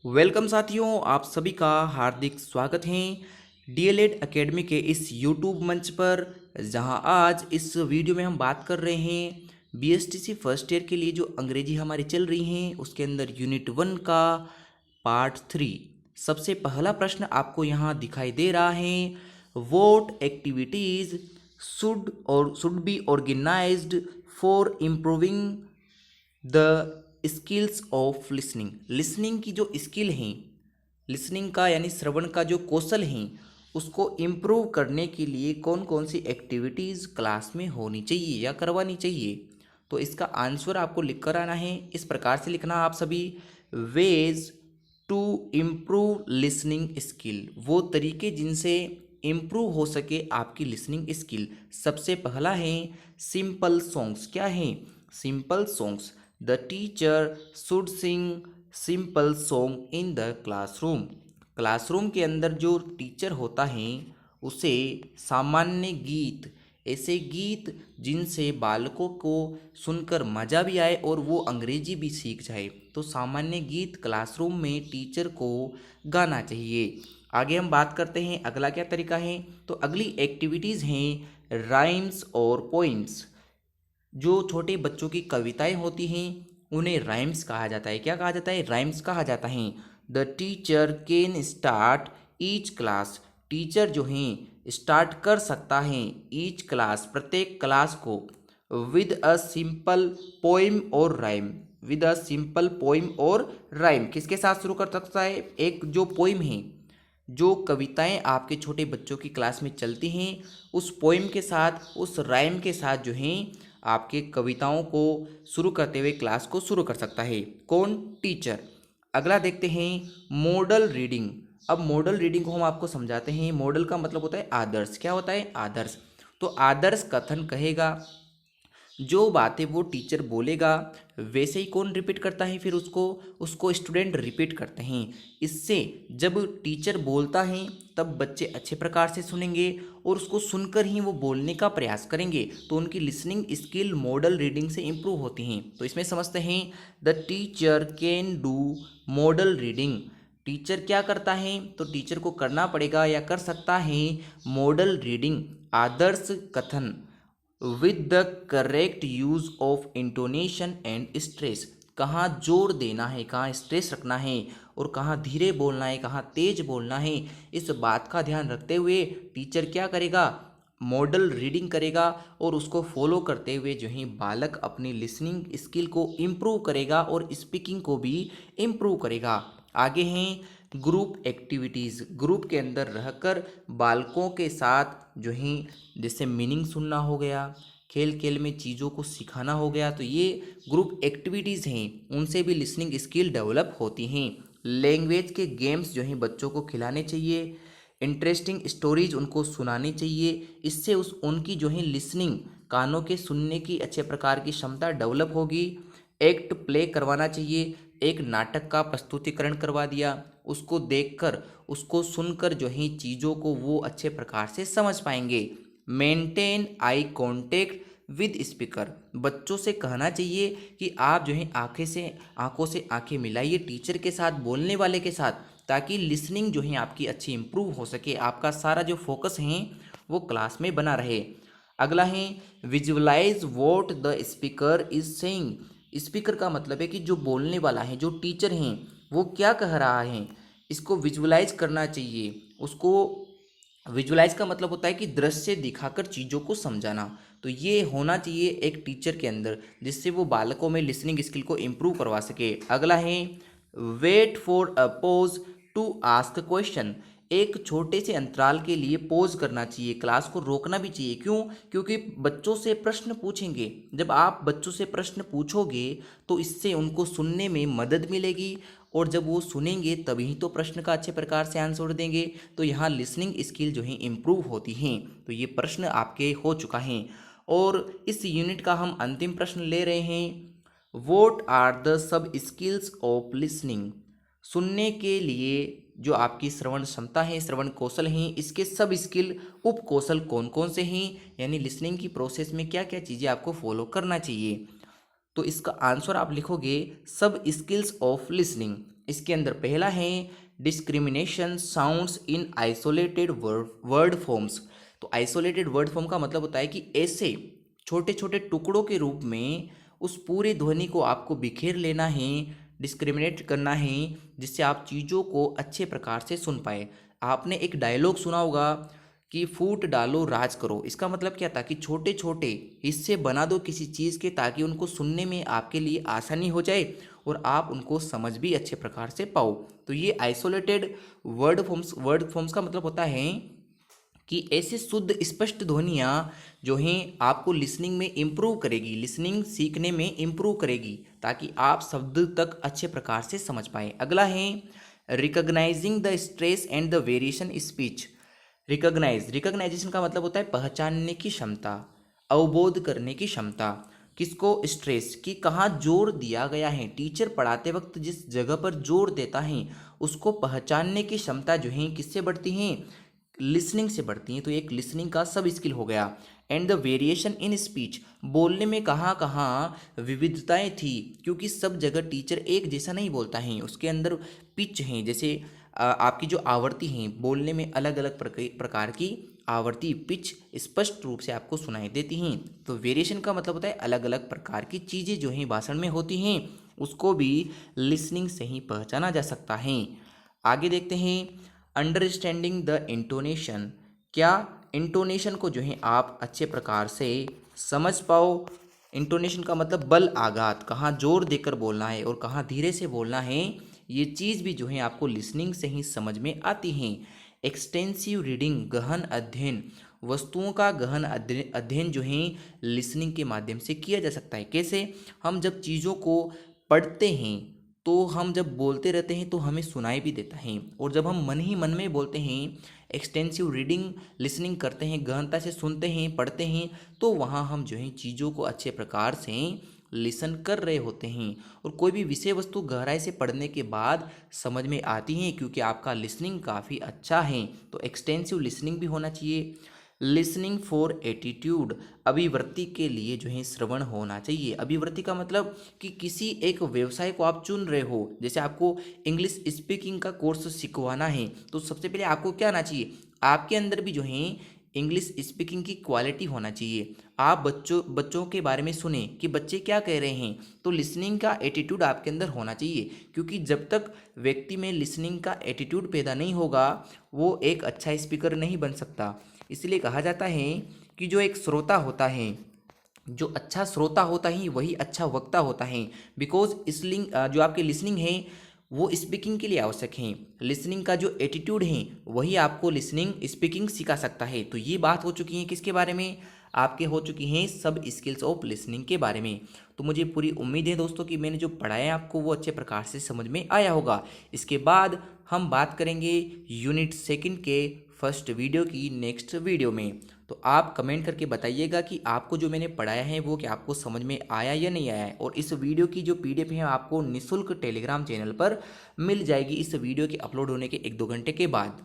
Welcome साथियों, आप सभी का हार्दिक स्वागत है डीएलएड एकेडमी के इस यूट्यूब मंच पर। जहां आज इस वीडियो में हम बात कर रहे हैं बीएसटीसी फर्स्ट ईयर के लिए जो अंग्रेजी हमारी चल रही हैं उसके अंदर यूनिट 1 का पार्ट 3। सबसे पहला प्रश्न आपको यहां दिखाई दे रहा है, what activities should be organised for improving the skills of listening. Listening की जो स्किल हैं, लिसनिंग का यानी श्रवण का जो कौशल हैं, उसको इम्प्रूव करने के लिए कौन कौन सी एक्टिविटीज़ क्लास में होनी चाहिए या करवानी चाहिए। तो इसका आंसर आपको लिख कर आना है। इस प्रकार से लिखना आप सभी, ways to improve listening skill, वो तरीके जिनसे इम्प्रूव हो सके आपकी लिसनिंग स्किल। सबसे पहला है सिंपल सॉन्ग्स। क्या है? Simple songs. The teacher should Singh simple song in the classroom. Classroom के अंदर जो टीचर होता है उसे सामान्य गीत, ऐसे गीत जिनसे बालकों को सुनकर मज़ा भी आए और वो अंग्रेजी भी सीख जाए, तो सामान्य गीत क्लासरूम में टीचर को गाना चाहिए। आगे हम बात करते हैं अगला क्या तरीका है। तो अगली एक्टिविटीज़ हैं राइम्स और पोइम्स। जो छोटे बच्चों की कविताएं होती हैं उन्हें राइम्स कहा जाता है। क्या कहा जाता है? राइम्स कहा जाता है। The teacher can start each class. Teacher जो हैं स्टार्ट कर सकता है ईच क्लास, प्रत्येक क्लास को, विद अ सिंपल पोइम और rhyme. With a simple poem और राइम किसके साथ शुरू कर सकता है? एक जो पोइम है, जो कविताएं आपके छोटे बच्चों की क्लास में चलती हैं, उस पोइम के साथ, उस राइम के साथ जो हैं आपके कविताओं को शुरू करते हुए क्लास को शुरू कर सकता है। कौन? टीचर। अगला देखते हैं मॉडल रीडिंग। अब मॉडल रीडिंग को हम आपको समझाते हैं। मॉडल का मतलब होता है आदर्श। क्या होता है? आदर्श। तो आदर्श कथन कहेगा, जो बातें वो टीचर बोलेगा वैसे ही कौन रिपीट करता है? फिर उसको उसको स्टूडेंट रिपीट करते हैं। इससे जब टीचर बोलता है तब बच्चे अच्छे प्रकार से सुनेंगे और उसको सुनकर ही वो बोलने का प्रयास करेंगे, तो उनकी लिसनिंग स्किल मॉडल रीडिंग से इम्प्रूव होती हैं। तो इसमें समझते हैं, the teacher can do model reading. Teacher क्या करता है? तो टीचर को करना पड़ेगा या कर सकता है मॉडल रीडिंग, आदर्श कथन, with the correct use of intonation and stress. कहाँ जोर देना है, कहाँ स्ट्रेस रखना है और कहाँ धीरे बोलना है, कहाँ तेज बोलना है, इस बात का ध्यान रखते हुए टीचर क्या करेगा? मॉडल रीडिंग करेगा और उसको फॉलो करते हुए जो है बालक अपनी लिसनिंग स्किल को इम्प्रूव करेगा और स्पीकिंग को भी इम्प्रूव करेगा। आगे हैं ग्रुप एक्टिविटीज़। ग्रुप के अंदर रहकर बालकों के साथ जो है, जैसे मीनिंग सुनना हो गया, खेल खेल में चीज़ों को सिखाना हो गया, तो ये ग्रुप एक्टिविटीज़ हैं, उनसे भी लिसनिंग स्किल डेवलप होती हैं। लैंग्वेज के गेम्स जो हैं बच्चों को खिलाने चाहिए, इंटरेस्टिंग स्टोरीज उनको सुनानी चाहिए। इससे उनकी जो है लिसनिंग, कानों के सुनने की अच्छे प्रकार की क्षमता डेवलप होगी। एक्ट प्ले करवाना चाहिए। एक नाटक का प्रस्तुतिकरण करवा दिया, उसको देखकर, उसको सुनकर जो है चीज़ों को वो अच्छे प्रकार से समझ पाएंगे। Maintain eye contact with speaker. बच्चों से कहना चाहिए कि आप जो है आंखों से आंखें मिलाइए टीचर के साथ, बोलने वाले के साथ, ताकि लिसनिंग जो है आपकी अच्छी इम्प्रूव हो सके, आपका सारा जो फोकस है वो क्लास में बना रहे। अगला है visualise what the speaker is saying. Speaker का मतलब है कि जो बोलने वाला है, जो टीचर हैं, वो क्या कह रहा है, इसको विजुअलाइज करना चाहिए। उसको विजुअलाइज का मतलब होता है कि दृश्य दिखाकर चीज़ों को समझाना। तो ये होना चाहिए एक टीचर के अंदर, जिससे वो बालकों में लिसनिंग स्किल को इम्प्रूव करवा सके। अगला है wait for a pause to ask question. एक छोटे से अंतराल के लिए पॉज करना चाहिए, क्लास को रोकना भी चाहिए। क्यों? क्योंकि बच्चों से प्रश्न पूछेंगे। जब आप बच्चों से प्रश्न पूछोगे तो इससे उनको सुनने में मदद मिलेगी, और जब वो सुनेंगे तभी तो प्रश्न का अच्छे प्रकार से आंसर देंगे। तो यहाँ लिसनिंग स्किल जो है इम्प्रूव होती हैं। तो ये प्रश्न आपके हो चुका है और इस यूनिट का हम अंतिम प्रश्न ले रहे हैं, what are the sub skills of listening. सुनने के लिए जो आपकी श्रवण क्षमता है, श्रवण कौशल हैं, इसके सब स्किल, उप कौशल कौन कौन से हैं, यानी लिसनिंग की प्रोसेस में क्या क्या चीज़ें आपको फॉलो करना चाहिए। तो इसका आंसर आप लिखोगे सब स्किल्स ऑफ लिसनिंग। इसके अंदर पहला है डिस्क्रिमिनेशन साउंड्स इन आइसोलेटेड वर्ड फॉर्म्स। तो आइसोलेटेड वर्ड फॉर्म का मतलब होता है कि ऐसे छोटे छोटे टुकड़ों के रूप में उस पूरे ध्वनि को आपको बिखेर लेना है, डिस्क्रिमिनेट करना है, जिससे आप चीज़ों को अच्छे प्रकार से सुन पाए। आपने एक डायलॉग सुना होगा कि फूट डालो राज करो। इसका मतलब क्या था कि छोटे छोटे हिस्से बना दो किसी चीज़ के, ताकि उनको सुनने में आपके लिए आसानी हो जाए और आप उनको समझ भी अच्छे प्रकार से पाओ। तो ये आइसोलेटेड वर्ड फॉर्म्स का मतलब होता है कि ऐसे शुद्ध स्पष्ट ध्वनियाँ जो हैं आपको लिसनिंग में इम्प्रूव करेगी, लिसनिंग सीखने में इम्प्रूव करेगी, ताकि आप शब्द तक अच्छे प्रकार से समझ पाएँ। अगला है recognising the stress and the variation speech. Recognisation का मतलब होता है पहचानने की क्षमता, अवबोध करने की क्षमता। किसको? स्ट्रेस की कहाँ जोर दिया गया है। टीचर पढ़ाते वक्त जिस जगह पर जोर देता है उसको पहचानने की क्षमता जो है किससे बढ़ती है? लिसनिंग से बढ़ती हैं। तो एक लिसनिंग का सब स्किल हो गया। And the variation in speech, बोलने में कहाँ कहाँ विविधताएं थी, क्योंकि सब जगह टीचर एक जैसा नहीं बोलता है, उसके अंदर पिच हैं। जैसे आपकी जो आवृत्ति हैं, बोलने में अलग अलग प्रकार की आवृत्ति पिच स्पष्ट रूप से आपको सुनाई देती हैं। तो वेरिएशन का मतलब होता है अलग अलग प्रकार की चीज़ें जो हैं भाषण में होती हैं, उसको भी लिसनिंग से ही पहचाना जा सकता है। आगे देखते हैं अंडरस्टैंडिंग द इंटोनेशन। क्या इंटोनेशन को जो है आप अच्छे प्रकार से समझ पाओ। इंटोनेशन का मतलब बल आघात, कहाँ जोर देकर बोलना है और कहाँ धीरे से बोलना है, ये चीज़ भी जो है आपको लिसनिंग से ही समझ में आती हैं। एक्सटेंसिव रीडिंग, गहन अध्ययन, वस्तुओं का गहन अध्ययन जो है लिसनिंग के माध्यम से किया जा सकता है। कैसे? हम जब चीज़ों को पढ़ते हैं तो हम जब बोलते रहते हैं तो हमें सुनाई भी देता है, और जब हम मन ही मन में बोलते हैं, एक्सटेंसिव रीडिंग लिसनिंग करते हैं, गहनता से सुनते हैं, पढ़ते हैं, तो वहाँ हम जो है चीज़ों को अच्छे प्रकार से लिसन कर रहे होते हैं, और कोई भी विषय वस्तु गहराई से पढ़ने के बाद समझ में आती हैं, क्योंकि आपका लिसनिंग काफ़ी अच्छा है। तो एक्सटेंसिव लिसनिंग भी होना चाहिए। लिसनिंग फॉर एटीट्यूड, अभिवृत्ति के लिए जो है श्रवण होना चाहिए। अभिवृत्ति का मतलब कि किसी एक व्यवसाय को आप चुन रहे हो, जैसे आपको इंग्लिश स्पीकिंग का कोर्स सिखवाना है, तो सबसे पहले आपको क्या आना चाहिए? आपके अंदर भी जो है इंग्लिश स्पीकिंग की क्वालिटी होना चाहिए। आप बच्चों के बारे में सुने कि बच्चे क्या कह रहे हैं, तो लिसनिंग का एटीट्यूड आपके अंदर होना चाहिए, क्योंकि जब तक व्यक्ति में लिसनिंग का एटीट्यूड पैदा नहीं होगा वो एक अच्छा स्पीकर नहीं बन सकता। इसलिए कहा जाता है कि जो एक श्रोता होता है, जो अच्छा श्रोता होता है वही अच्छा वक्ता होता है। बिकॉज इसलिंग जो आपके लिसनिंग है वो स्पीकिंग के लिए आवश्यक है। लिसनिंग का जो एटीट्यूड है वही आपको लिसनिंग स्पीकिंग सिखा सकता है। तो ये बात हो चुकी है किसके बारे में? आपके हो चुकी हैं सब स्किल्स ऑफ लिसनिंग के बारे में। तो मुझे पूरी उम्मीद है दोस्तों कि मैंने जो पढ़ाया आपको वो अच्छे प्रकार से समझ में आया होगा। इसके बाद हम बात करेंगे यूनिट सेकंड के फर्स्ट वीडियो की नेक्स्ट वीडियो में। तो आप कमेंट करके बताइएगा कि आपको जो मैंने पढ़ाया है वो क्या आपको समझ में आया या नहीं आया है। और इस वीडियो की जो पीडीएफ है आपको निःशुल्क टेलीग्राम चैनल पर मिल जाएगी, इस वीडियो के अपलोड होने के 1-2 घंटे के बाद।